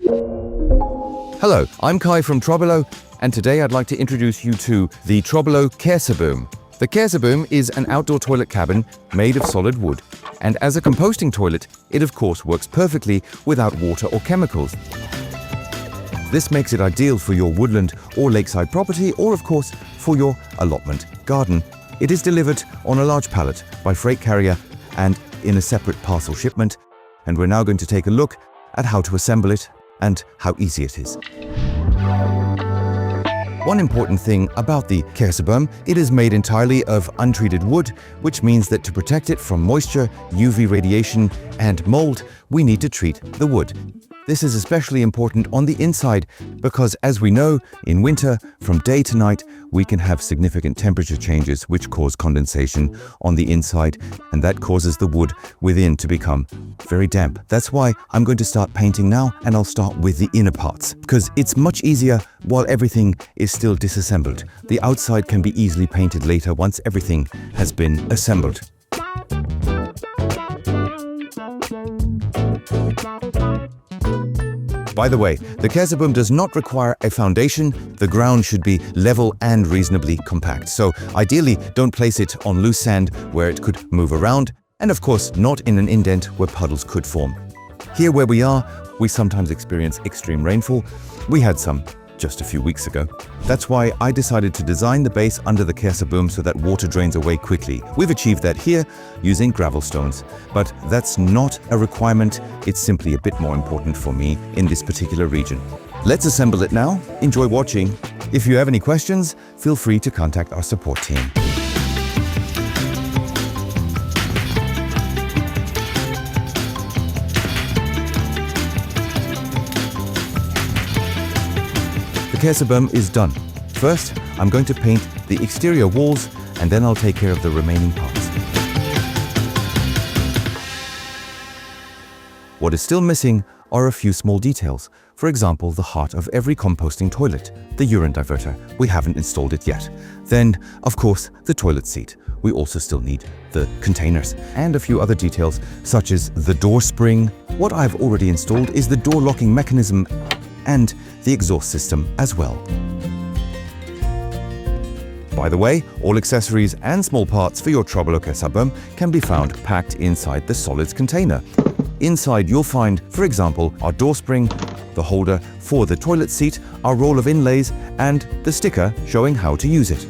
Hello, I'm Kai from TROBOLO, and today I'd like to introduce you to the TROBOLO KersaBœm. The KersaBœm is an outdoor toilet cabin made of solid wood, and as a composting toilet, it of course works perfectly without water or chemicals. This makes it ideal for your woodland or lakeside property, or of course for your allotment garden. It is delivered on a large pallet by freight carrier and in a separate parcel shipment, and we're now going to take a look at how to assemble it and how easy it is. One important thing about the KersaBœm, it is made entirely of untreated wood, which means that to protect it from moisture, UV radiation, and mold, we need to treat the wood. This is especially important on the inside because, as we know, in winter, from day to night, we can have significant temperature changes which cause condensation on the inside, and that causes the wood within to become very damp. That's why I'm going to start painting now, and I'll start with the inner parts because it's much easier while everything is still disassembled. The outside can be easily painted later once everything has been assembled. By the way, the KersaBœm does not require a foundation. The ground should be level and reasonably compact. So ideally, don't place it on loose sand where it could move around, and of course not in an indent where puddles could form. Here where we are, we sometimes experience extreme rainfall. We had some just a few weeks ago. That's why I decided to design the base under the KersaBœm so that water drains away quickly. We've achieved that here using gravel stones, but that's not a requirement. It's simply a bit more important for me in this particular region. Let's assemble it now. Enjoy watching. If you have any questions, feel free to contact our support team. The KersaBœm is done. First, I'm going to paint the exterior walls, and then I'll take care of the remaining parts. What is still missing are a few small details. For example, the heart of every composting toilet, the urine diverter. We haven't installed it yet. Then, of course, the toilet seat. We also still need the containers and a few other details, such as the door spring. What I've already installed is the door locking mechanism and the exhaust system as well. By the way, all accessories and small parts for your TROBOLO KersaBœm can be found packed inside the solids container. Inside you'll find, for example, our door spring, the holder for the toilet seat, our roll of inlays, and the sticker showing how to use it.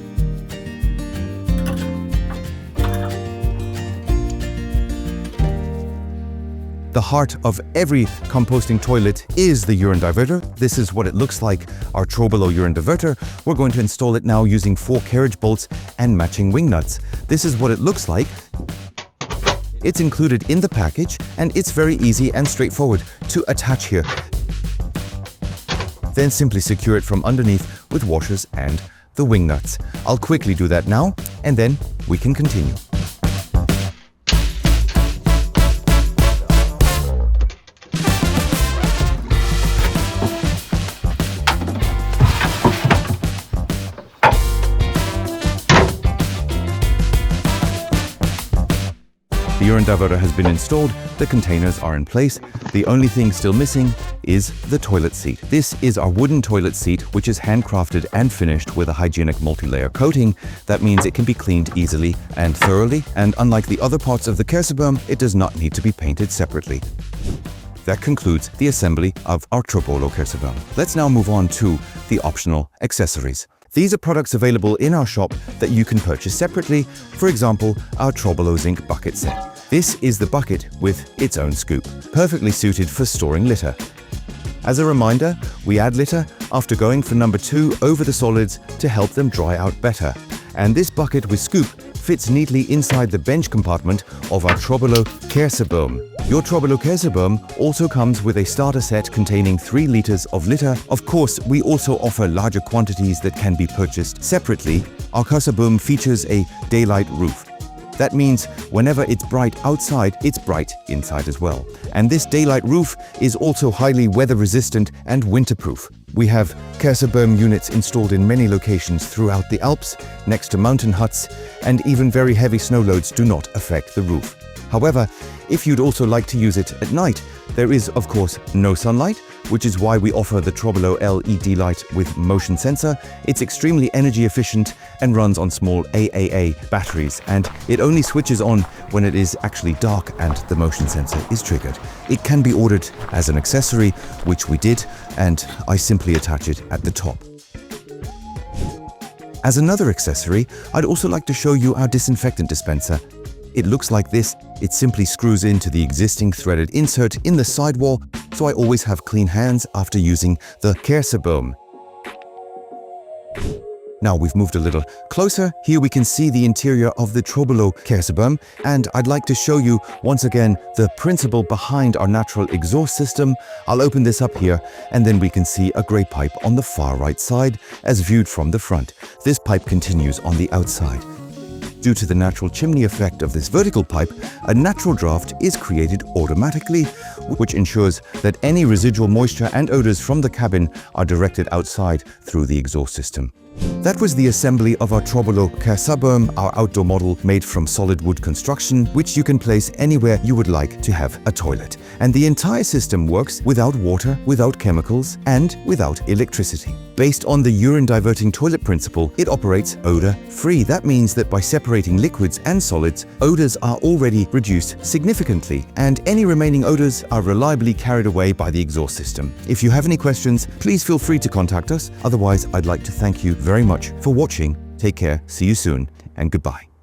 The heart of every composting toilet is the urine diverter. This is what it looks like, our TROBOLO urine diverter. We're going to install it now using 4 carriage bolts and matching wing nuts. This is what it looks like. It's included in the package, and it's very easy and straightforward to attach here. Then simply secure it from underneath with washers and the wing nuts. I'll quickly do that now, and then we can continue. The urine diverter has been installed, the containers are in place. The only thing still missing is the toilet seat. This is our wooden toilet seat, which is handcrafted and finished with a hygienic multi-layer coating. That means it can be cleaned easily and thoroughly, and unlike the other parts of the KersaBœm, it does not need to be painted separately. That concludes the assembly of our TROBOLO KersaBœm. Let's now move on to the optional accessories. These are products available in our shop that you can purchase separately. For example, our TROBOLO Zinc bucket set. This is the bucket with its own scoop, perfectly suited for storing litter. As a reminder, we add litter after going for number 2 over the solids to help them dry out better. And this bucket with scoop fits neatly inside the bench compartment of our TROBOLO KersaBœm. Your TROBOLO KersaBœm also comes with a starter set containing 3 liters of litter. Of course, we also offer larger quantities that can be purchased separately. Our KersaBœm features a daylight roof. That means whenever it's bright outside, it's bright inside as well. And this daylight roof is also highly weather resistant and winterproof. We have KersaBœm units installed in many locations throughout the Alps, next to mountain huts, and even very heavy snow loads do not affect the roof. However, if you'd also like to use it at night, there is, of course, no sunlight, which is why we offer the TROBOLO LED light with motion sensor. It's extremely energy efficient and runs on small AAA batteries, and it only switches on when it is actually dark and the motion sensor is triggered. It can be ordered as an accessory, which we did, and I simply attach it at the top. As another accessory, I'd also like to show you our disinfectant dispenser. It looks like this. It simply screws into the existing threaded insert in the sidewall, so I always have clean hands after using the KersaBœm. Now we've moved a little closer. Here we can see the interior of the TROBOLO KersaBœm, and I'd like to show you once again the principle behind our natural exhaust system. I'll open this up here, and then we can see a grey pipe on the far right side as viewed from the front. This pipe continues on the outside. Due to the natural chimney effect of this vertical pipe, a natural draft is created automatically, which ensures that any residual moisture and odors from the cabin are directed outside through the exhaust system. That was the assembly of our TROBOLO KersaBœm, our outdoor model made from solid wood construction, which you can place anywhere you would like to have a toilet. And the entire system works without water, without chemicals, and without electricity. Based on the urine diverting toilet principle, it operates odor-free. That means that by separating liquids and solids, odors are already reduced significantly, and any remaining odors are reliably carried away by the exhaust system. If you have any questions, please feel free to contact us. Otherwise, I'd like to thank you very much for watching. Take care, see you soon, and goodbye.